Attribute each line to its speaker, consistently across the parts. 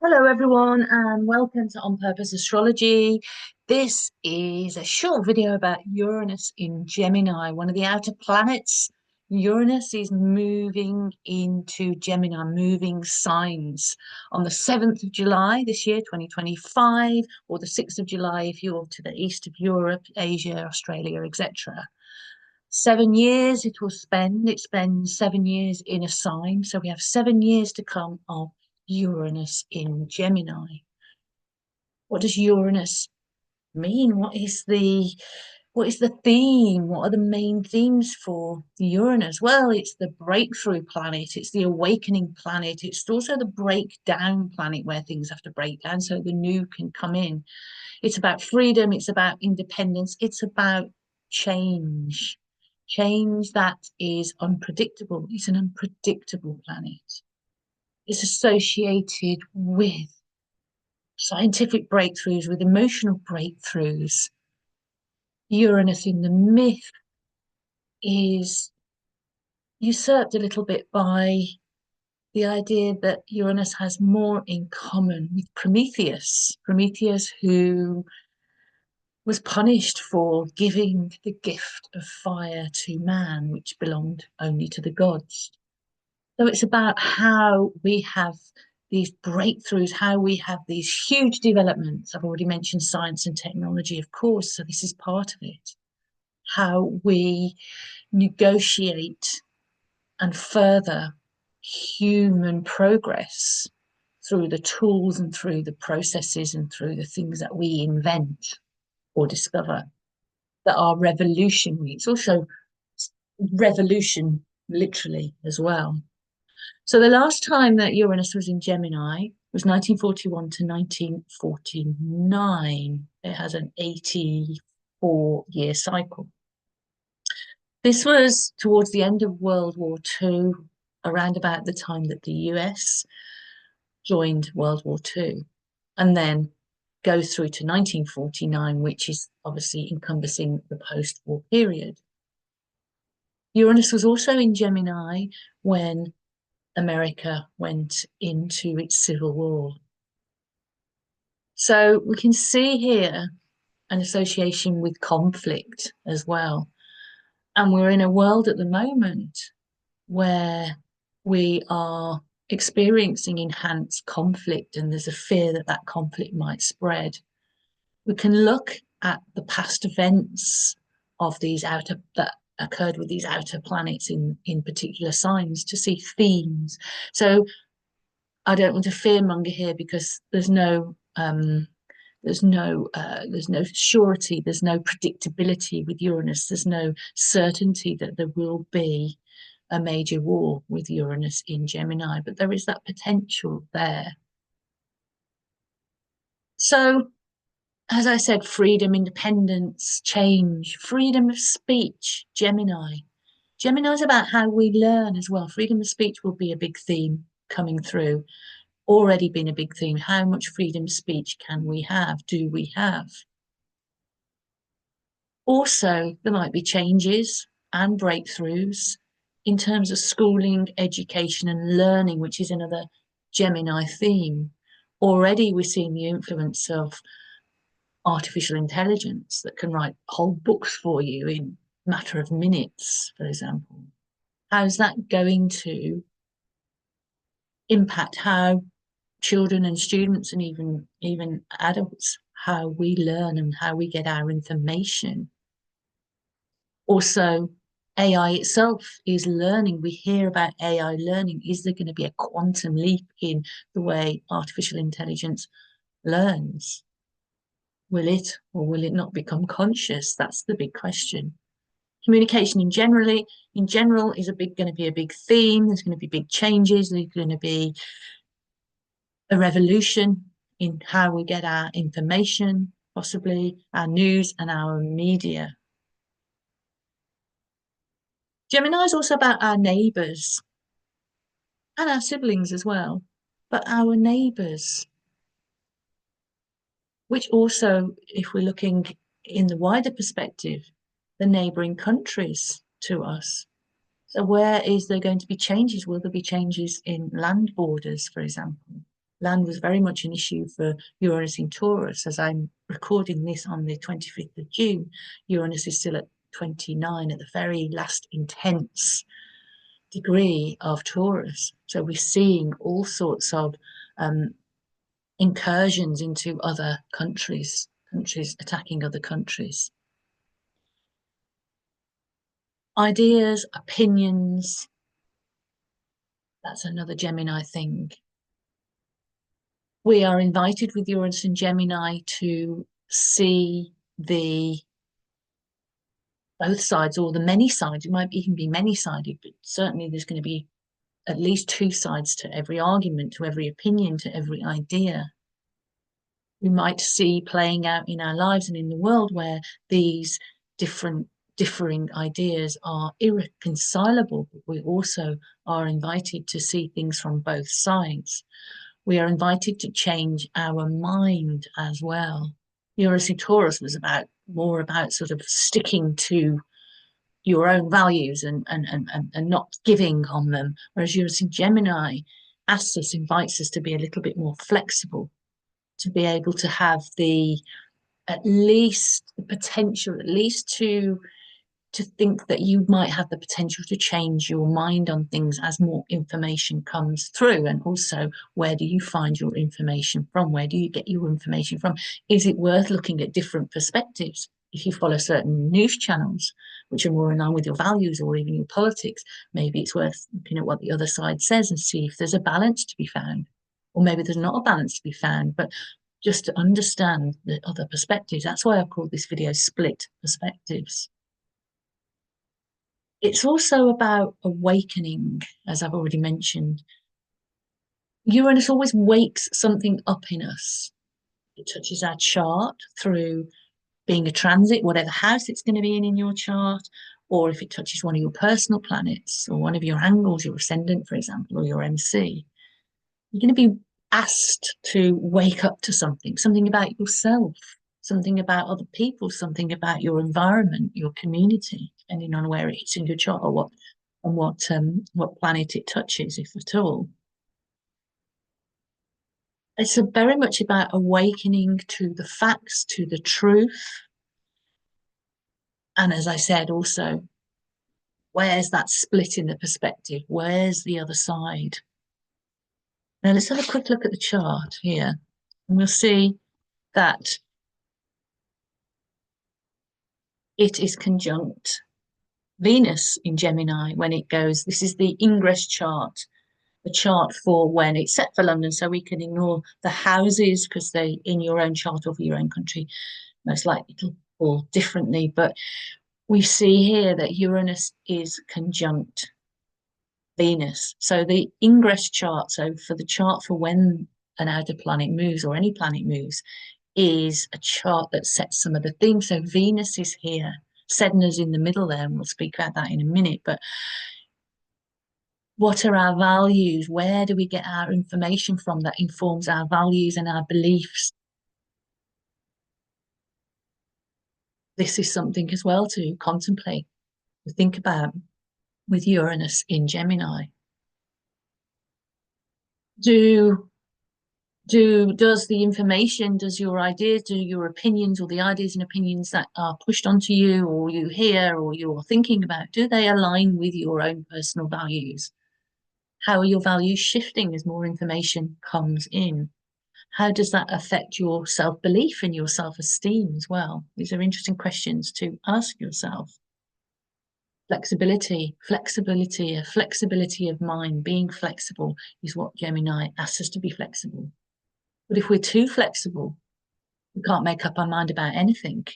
Speaker 1: Hello, everyone, and welcome to On Purpose Astrology. This is a short video about Uranus in Gemini, one of the outer planets. Uranus is moving into Gemini, moving signs on the 7th of July this year, 2025, or the 6th of July if you're to the east of Europe, Asia, Australia, etc. 7 years it will spend. It spends 7 years in a sign. So we have 7 years to come of Uranus in Gemini. What does Uranus mean? What is the theme? What are the main themes for Uranus? Well, it's the breakthrough planet, it's the awakening planet, it's also the breakdown planet where things have to break down so the new can come in. It's about freedom, it's about independence, it's about change. Change that is unpredictable. It's an unpredictable planet. It's associated with scientific breakthroughs, with emotional breakthroughs. Uranus in the myth is usurped a little bit by the idea that Uranus has more in common with Prometheus. Prometheus, who was punished for giving the gift of fire to man, which belonged only to the gods. So it's about how we have these breakthroughs, how we have these huge developments. I've already mentioned science and technology, of course, so this is part of it. How we negotiate and further human progress through the tools and through the processes and through the things that we invent or discover that are revolutionary. It's also revolution literally as well. So the last time that Uranus was in Gemini was 1941 to 1949. It has an 84-year cycle. This was towards the end of World War II, around about the time that the US joined World War II, and then goes through to 1949, which is obviously encompassing the post-war period. Uranus was also in Gemini when America went into its civil war. So we can see here an association with conflict as well. And we're in a world at the moment where we are experiencing enhanced conflict, and there's a fear that that conflict might spread. We can look at the past events of these outer that occurred with these outer planets in particular signs to see themes. So I don't want to fearmonger here because there's no surety, there's no predictability with Uranus, there's no certainty that there will be a major war with Uranus in Gemini, but there is that potential there. So, as I said, freedom, independence, change, freedom of speech, Gemini. Gemini is about how we learn as well. Freedom of speech will be a big theme coming through. Already been a big theme. How much freedom of speech can we have? Do we have? Also, there might be changes and breakthroughs in terms of schooling, education, and learning, which is another Gemini theme. Already we're seeing the influence of artificial intelligence that can write whole books for you in a matter of minutes, for example. How's that going to impact how children and students and even adults, how we learn and how we get our information? Also, AI itself is learning. We hear about AI learning. Is there going to be a quantum leap in the way artificial intelligence learns? Will it or will it not become conscious? That's the big question. Communication in general is going to be a big theme. There's going to be big changes. There's going to be a revolution in how we get our information, possibly our news and our media. Gemini is also about our neighbours and our siblings as well, but our neighbours, which also, if we're looking in the wider perspective, the neighbouring countries to us. So where is there going to be changes? Will there be changes in land borders, for example? Land was very much an issue for Uranus in Taurus. As I'm recording this on the 25th of June, Uranus is still at 29, at the very last intense degree of Taurus. So we're seeing all sorts of incursions into other countries, countries attacking other countries. Ideas, opinions, that's another Gemini thing. We are invited with Uranus and Gemini to see the both sides or the many sides. It might even be many-sided, but certainly there's going to be at least two sides to every argument, to every opinion, to every idea. We might see playing out in our lives and in the world where these differing ideas are irreconcilable, but we also are invited to see things from both sides. We are invited to change our mind as well. Uranus in Taurus was more about sort of sticking to your own values and not giving on them, whereas Uranus in Gemini asks us, invites us to be a little bit more flexible, to be able to have at least the potential, at least to think that you might have the potential to change your mind on things as more information comes through. And also, where do you find your information from? Where do you get your information from? Is it worth looking at different perspectives? If you follow certain news channels, which are more in line with your values or even your politics, maybe it's worth looking at what the other side says and see if there's a balance to be found. Or maybe there's not a balance to be found, but just to understand the other perspectives. That's why I've called this video Split Perspectives. It's also about awakening, as I've already mentioned. Uranus always wakes something up in us. It touches our chart through being a transit, whatever house it's going to be in your chart, or if it touches one of your personal planets or one of your angles, your ascendant, for example, or your MC. You're going to be asked to wake up to something about yourself, something about other people, something about your environment, your community, depending on where it's in your chart or what planet it touches, if at all. It's very much about awakening to the facts, to the truth. And as I said, also, where's that split in the perspective? Where's the other side? Now let's have a quick look at the chart here, and we'll see that it is conjunct Venus in Gemini when it goes. This is the ingress chart, the chart for when it's set for London, so we can ignore the houses because they in your own chart or for your own country, most likely it'll fall differently. But we see here that Uranus is conjunct Venus. So the ingress chart, so for the chart for when an outer planet moves or any planet moves, is a chart that sets some of the themes. So Venus is here, Sedna's in the middle there, and we'll speak about that in a minute. But what are our values? Where do we get our information from that informs our values and our beliefs? This is something as well to contemplate, to think about with Uranus in Gemini. Does the information, does your ideas, do your opinions or the ideas and opinions that are pushed onto you or you hear or you're thinking about, do they align with your own personal values? How are your values shifting as more information comes in? How does that affect your self-belief and your self-esteem as well? These are interesting questions to ask yourself. Flexibility, a flexibility of mind, being flexible is what Gemini asks us to be flexible. But if we're too flexible, we can't make up our mind about anything.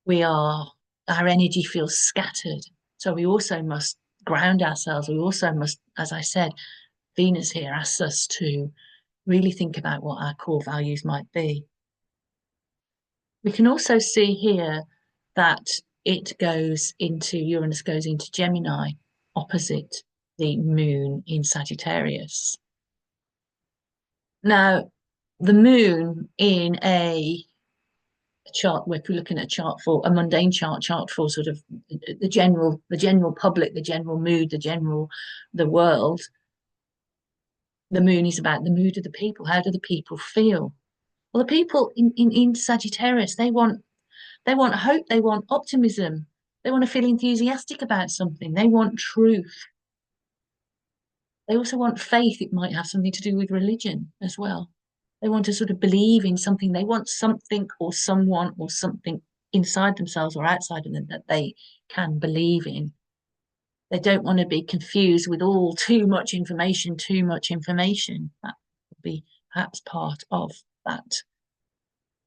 Speaker 1: Our energy feels scattered. So we also must ground ourselves. We also must, as I said, Venus here asks us to really think about what our core values might be. We can also see here that Uranus goes into Gemini opposite the moon in Sagittarius. Now, the moon in a chart, if we're looking at a chart for a mundane chart for sort of the general public, the general mood, the world, The moon is about the mood of the people. How do the people feel? Well, the people in Sagittarius, they want hope, they want optimism, they want to feel enthusiastic about something, they want truth. They also want faith. It might have something to do with religion as well. They want to sort of believe in something. They want something or someone or something inside themselves or outside of them that they can believe in. They don't want to be confused with all too much information, too much information. That would be perhaps part of that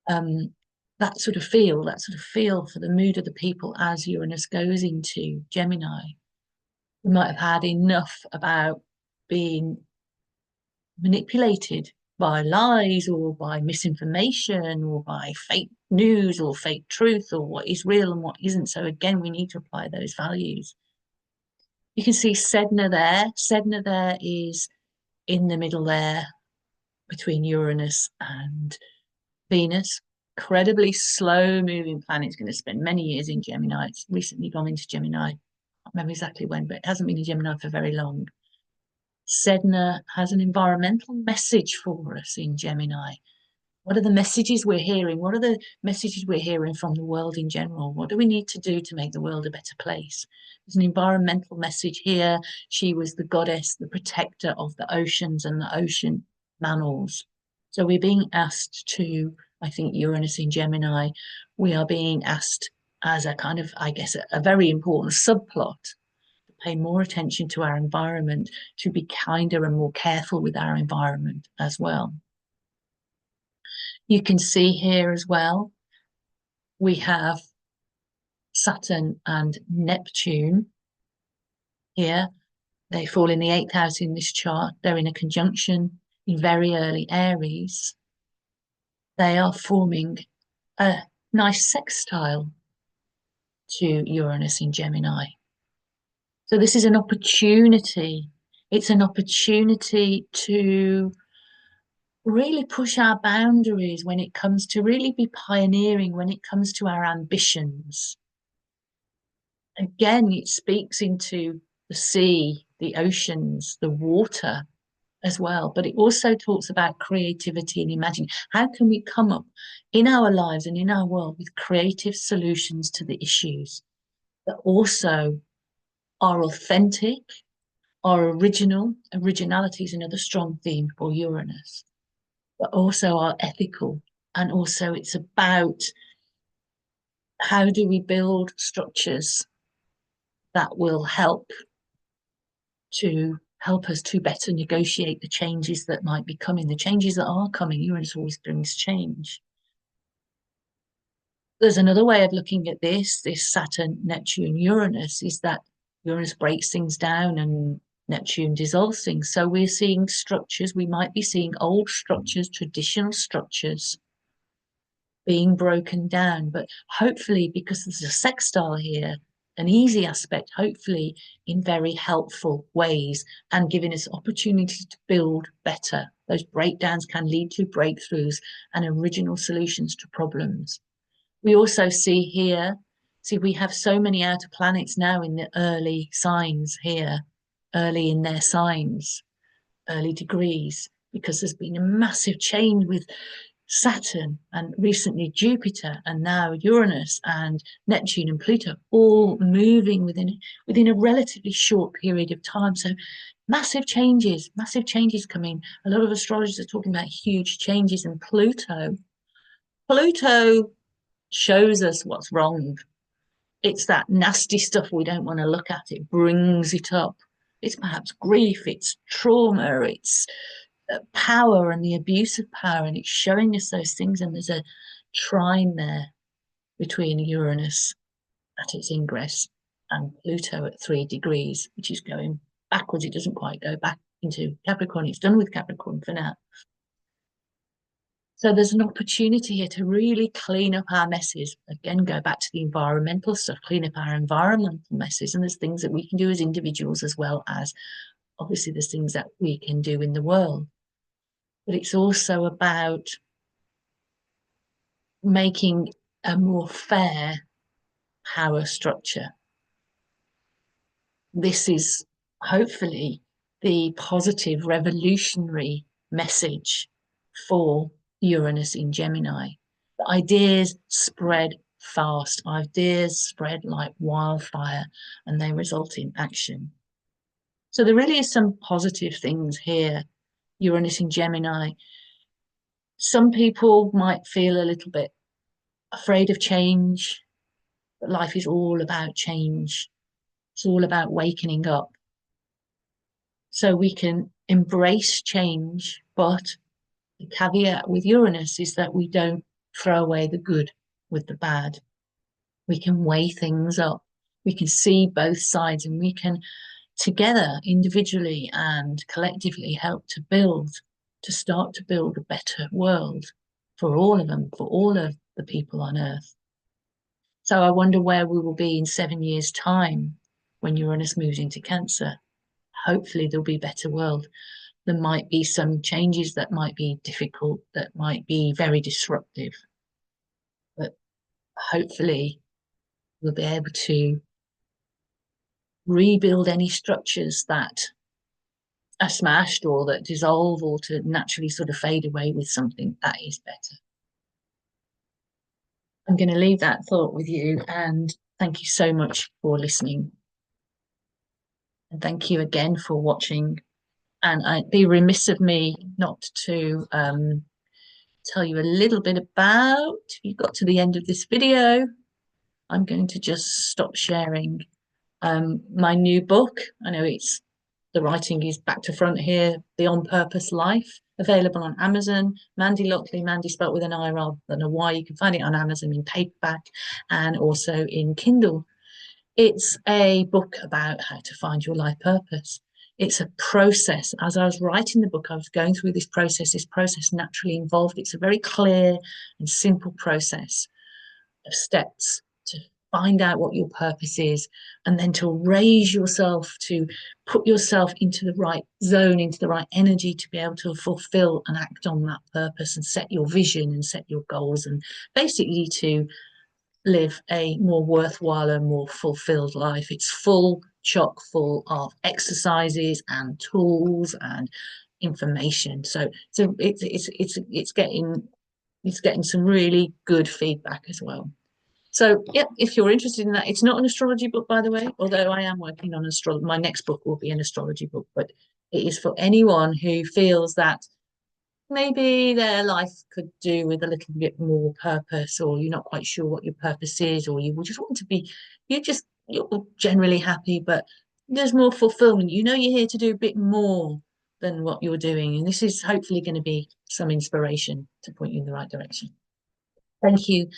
Speaker 1: um, that sort of feel for the mood of the people as Uranus goes into Gemini. We might have had enough about being manipulated by lies or by misinformation or by fake news or fake truth or what is real and what isn't. So again, we need to apply those values. You can see Sedna there. Sedna there is in the middle there between Uranus and Venus. Incredibly slow moving planet. It's going to spend many years in Gemini. It's recently gone into Gemini. I can't remember exactly when, but it hasn't been in Gemini for very long. Sedna has an environmental message for us in Gemini. What are the messages we're hearing? What are the messages we're hearing from the world in general? What do we need to do to make the world a better place? There's an environmental message here. She was the goddess, the protector of the oceans and the ocean mammals. So we're being asked to, I think Uranus in Gemini, we are being asked as a kind of, I guess, a very important subplot to pay more attention to our environment, to be kinder and more careful with our environment as well. You can see here as well, we have Saturn and Neptune here. They fall in the 8th house in this chart. They're in a conjunction in very early Aries. They are forming a nice sextile to Uranus in Gemini. So this is an opportunity. It's an opportunity to really push our boundaries when it comes to really be pioneering, when it comes to our ambitions. Again, it speaks into the sea, the oceans, the water as well. But it also talks about creativity and imagining. How can we come up in our lives and in our world with creative solutions to the issues that also are authentic, are original? Originality is another strong theme for Uranus, but also are ethical. And also it's about how do we build structures that will help us to better negotiate the changes that might be coming, the changes that are coming. Uranus always brings change. There's another way of looking at this Saturn, Neptune, Uranus, is that Uranus breaks things down and Neptune dissolves things. So we're seeing structures, we might be seeing old structures, traditional structures being broken down. But hopefully, because there's a sextile here, an easy aspect, hopefully in very helpful ways and giving us opportunities to build better. Those breakdowns can lead to breakthroughs and original solutions to problems. We also see here, we have so many outer planets now in the early signs here, early in their signs, early degrees, because there's been a massive change with Saturn and recently Jupiter and now Uranus and Neptune and Pluto all moving within a relatively short period of time. So massive changes coming. A lot of astrologers are talking about huge changes, and Pluto shows us what's wrong. It's that nasty stuff we don't want to look at. It brings it up. It's perhaps grief, it's trauma, it's power and the abuse of power, and it's showing us those things. And there's a trine there between Uranus at its ingress and Pluto at 3 degrees, which is going backwards. It doesn't quite go back into Capricorn. It's done with Capricorn for now. So there's an opportunity here to really clean up our messes. Again, go back to the environmental stuff, clean up our environmental messes. And there's things that we can do as individuals, as well as obviously there's things that we can do in the world. But it's also about making a more fair power structure. This is hopefully the positive revolutionary message for Uranus in Gemini. The ideas spread fast, ideas spread like wildfire, and they result in action. So there really is some positive things here. Uranus in Gemini. Some people might feel a little bit afraid of change, but life is all about change. It's all about wakening up. So we can embrace change, but the caveat with Uranus is that we don't throw away the good with the bad. We can weigh things up. We can see both sides, and we can together, individually and collectively, help to start to build a better world for all of them, for all of the people on Earth. So I wonder where we will be in 7 years' time when Uranus moves into Cancer. Hopefully there'll be a better world. There might be some changes that might be difficult, that might be very disruptive, but hopefully we'll be able to rebuild any structures that are smashed or that dissolve, or to naturally sort of fade away with something that is better. I'm going to leave that thought with you, and thank you so much for listening. And thank you again for watching. And I'd be remiss of me not to tell you a little bit about, if you got to the end of this video, I'm going to just stop sharing my new book. I know the writing is back to front here, The On Purpose Life, available on Amazon. Mandy Lockley, Mandy spelt with an I rather than a Y. You can find it on Amazon in paperback and also in Kindle. It's a book about how to find your life purpose. It's a process. As I was writing the book, I was going through this process. This process naturally involved. It's a very clear and simple process of steps to find out what your purpose is, and then to raise yourself, to put yourself into the right zone, into the right energy to be able to fulfill and act on that purpose and set your vision and set your goals, and basically to live a more worthwhile and more fulfilled life. It's chock full of exercises and tools and information. So it's getting some really good feedback as well. So yeah, if you're interested in that, it's not an astrology book, by the way, although I am working on astrology. My next book will be an astrology book, but it is for anyone who feels that maybe their life could do with a little bit more purpose, or you're not quite sure what your purpose is, or you just want to be, you're generally happy, but there's more fulfillment. You know, you're here to do a bit more than what you're doing. And this is hopefully going to be some inspiration to point you in the right direction. Thank you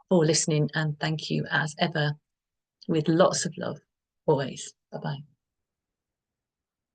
Speaker 1: for listening, and thank you as ever, with lots of love, always. Bye-bye.